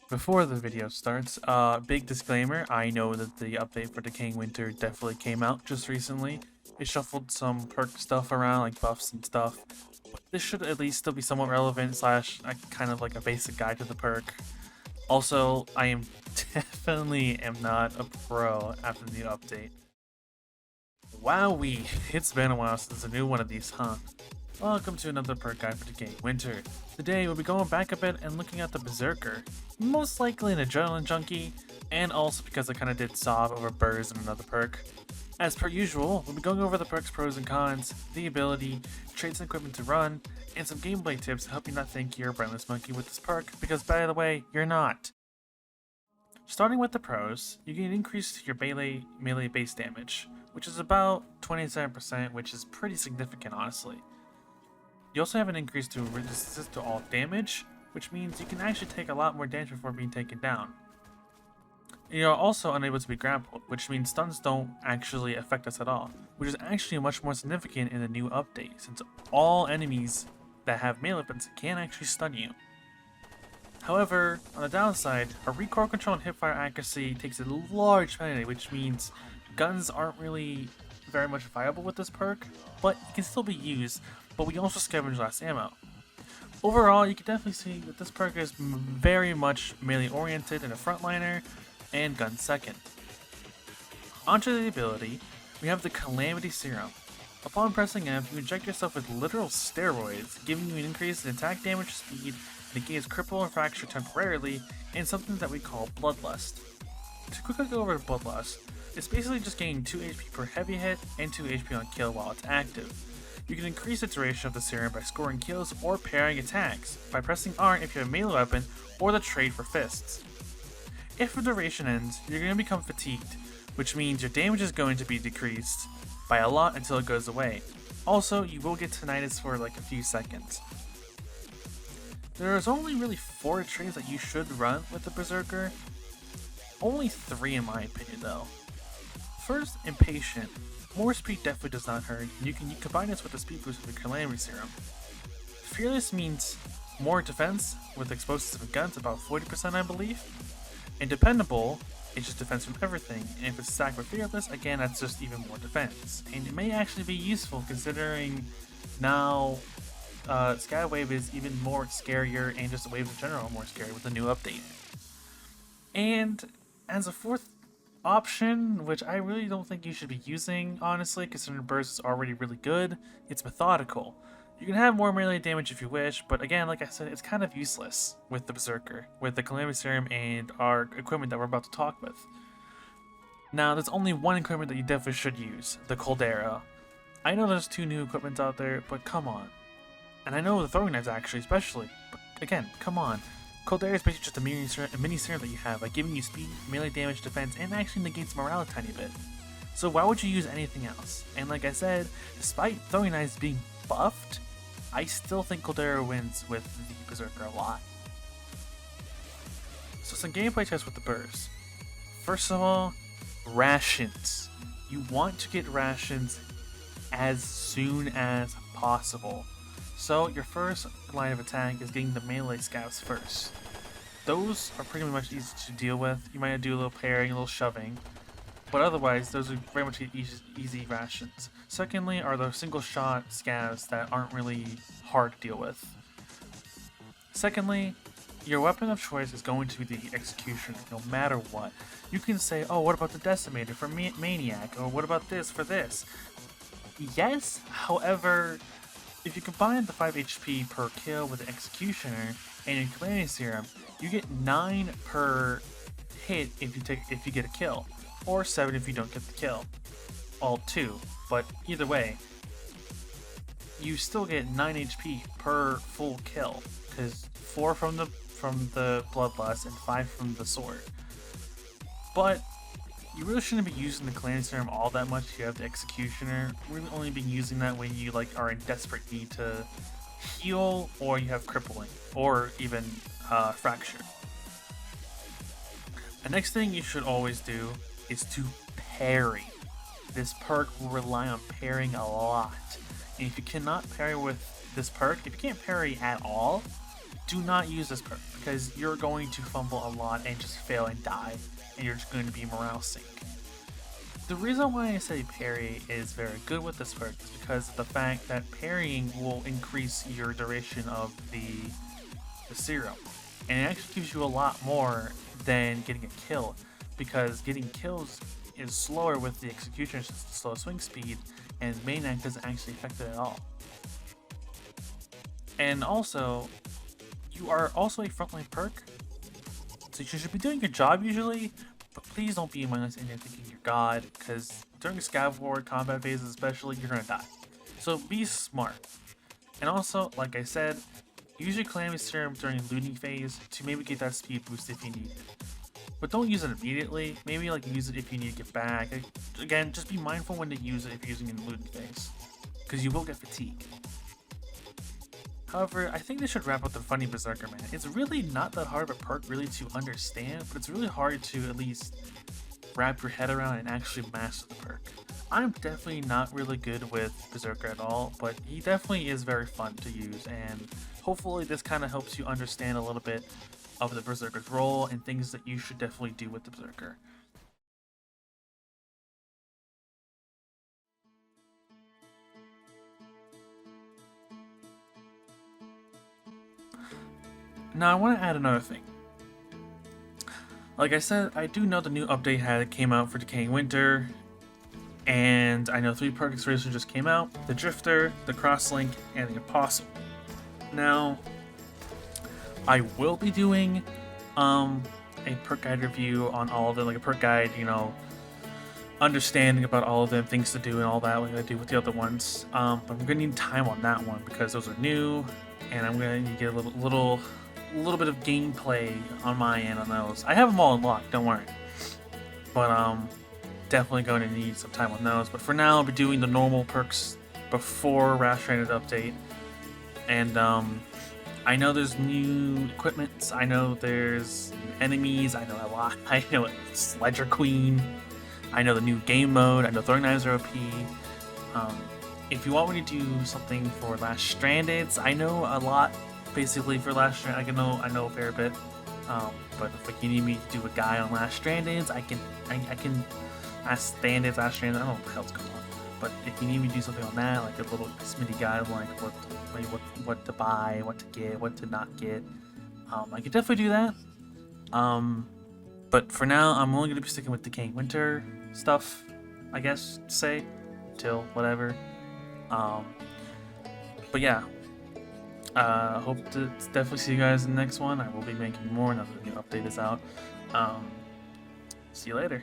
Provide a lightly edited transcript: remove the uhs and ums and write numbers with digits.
Before the video starts, big disclaimer, I know that the update for Decaying Winter definitely came out just recently. It shuffled some perk stuff around, like buffs and stuff. But this should at least still be somewhat relevant, slash kind of like a basic guide to the perk. Also, I am definitely am not a pro after the new update. Wowee, it's been a while since a new one of these, huh? Welcome to another perk guide for Decaying Winter. Today we'll be going back a bit and looking at the Berserker, most likely an adrenalne junkie, and also because I kinda did sob over burrs and another perk. As per usual, we'll be going over the perk's pros and cons, the ability, traits and equipment to run, and some gameplay tips to help you not think you're a brainless monkey with this perk, because by the way, you're not. Starting with the pros, you get an increase to your melee base damage, which is about 27%, which is pretty significant honestly. You also have an increase to resistance to all damage, which means you can actually take a lot more damage before being taken down. You are also unable to be grappled, which means stuns don't actually affect us at all, which is actually much more significant in the new update, since all enemies that have melee weapons can actually stun you. However, on the downside, our recoil control and hipfire accuracy takes a large penalty, which means guns aren't really very much viable with this perk, but it can still be used, but we also scavenge less ammo. Overall, you can definitely see that this perk is very much melee oriented and a frontliner, and gun second. Onto the ability, we have the Calamity Serum. Upon pressing F, you inject yourself with literal steroids, giving you an increase in attack damage, speed, negates cripple and fracture temporarily, and something that we call Bloodlust. To quickly go over Bloodlust, it's basically just gaining 2 HP per heavy hit and 2 HP on kill while it's active. You can increase the duration of the serum by scoring kills or parrying attacks, by pressing R if you have a melee weapon, or the trade for fists. If the duration ends, you're going to become fatigued, which means your damage is going to be decreased by a lot until it goes away. Also, you will get tinnitus for like a few seconds. There is only really 4 trades that you should run with the Berserker. Only 3 in my opinion though. First, Impatient. More speed definitely does not hurt, and you combine this with the speed boost of the Calamity Serum. Fearless means more defense with explosives and guns, about 40% I believe. And Dependable, it's just defense from everything, and if it's stacked with Fearless, again that's just even more defense. And it may actually be useful considering now Sky Wave is even more scarier, and just the waves in general are more scary with the new update. And as a fourth option, which I really don't think you should be using, honestly, considering burst is already really good, it's Methodical. You can have more melee damage if you wish, but again, like I said, it's kind of useless with the Berserker, with the Calamity Serum and our equipment that we're about to talk with. Now, there's only one equipment that you definitely should use, the Caldera. I know there's 2 new equipments out there, but come on. And I know the throwing knives actually, especially, but again, come on. Caldera is basically just a mini serum that you have, like giving you speed, melee damage, defense, and actually negates morale a tiny bit. So why would you use anything else? And like I said, despite throwing knives being buffed, I still think Caldera wins with the Berserker a lot. So some gameplay tests with the burst. First of all, rations. You want to get rations as soon as possible. So your first line of attack is getting the melee scavs first. Those are pretty much easy to deal with. You might do a little parrying, a little shoving, but otherwise those are very much easy rations. Secondly are the single shot scavs that aren't really hard to deal with. Secondly, your weapon of choice is going to be the Executioner, no matter what. You can say, oh, what about the Decimator for Maniac, or what about this for this? Yes, however, if you combine the 5 HP per kill with the Executioner and your Calamity Serum, you get 9 per hit if you get a kill, or 7 if you don't get the kill. All 2, but either way, you still get 9 HP per full kill, because 4 from the Bloodlust and 5 from the sword. But you really shouldn't be using the Calamity Serum all that much if you have the Executioner. Really only be using that when you are in desperate need to heal, or you have crippling, or even fracture. The next thing you should always do is to parry. This perk will rely on parrying a lot. And if you cannot parry with this perk, if you can't parry at all, do not use this perk because you're going to fumble a lot and just fail and die, and you're just going to be morale sink. The reason why I say parry is very good with this perk is because of the fact that parrying will increase your duration of the serum, and it actually gives you a lot more than getting a kill, because getting kills is slower with the execution, since the slow swing speed, and main act doesn't actually affect it at all. And also, you are also a frontline perk, so you should be doing your job usually, but please don't be mindless in there thinking you're God, because during scav war combat phases especially, you're gonna die. So be smart. And also, like I said, use your Calamity Serum during looting phase to maybe get that speed boost if you need it. But don't use it immediately, maybe like use it if you need to get back. Again, just be mindful when to use it if you're using it in the looting phase, because you will get fatigued. However, I think they should wrap up the funny Berserker, man. It's really not that hard of a perk really to understand, but it's really hard to at least wrap your head around and actually master the perk. I'm definitely not really good with Berserker at all, but he definitely is very fun to use, and hopefully this kind of helps you understand a little bit of the Berserker's role and things that you should definitely do with the Berserker. Now I want to add another thing. Like I said, I do know the new update came out for Decaying Winter, and I know 3 perk expansions just came out: the Drifter, the Crosslink, and the Apostle. Now, I will be doing a perk guide review on all of them, like a perk guide, you know, understanding about all of them, things to do and all that, like I do with the other ones. But I'm gonna need time on that one because those are new, and I'm gonna need to get a little bit of gameplay on my end on those. I have them all unlocked, don't worry. But definitely going to need some time on those. But for now, I'll be doing the normal perks before Rash Stranded update. And I know there's new equipment. I know there's enemies. I know a lot. I know it's Ledger Queen. I know the new game mode. I know throwing knives are OP. If you want me to do something for Last Stranded, I know a lot. Basically, for Last Stranded, I know a fair bit. But if like you need me to do a guy on Last Stranded, I can. Last Stranded. I don't know what the hell's going on. But if you need me to do something on that, like a little smitty guide, like what to buy, what to get, what to not get, I could definitely do that. But for now, I'm only gonna be sticking with Decaying Winter stuff, I guess, to say, till whatever. But yeah, hope to definitely see you guys in the next one. I will be making more now that the new update is out. See you later.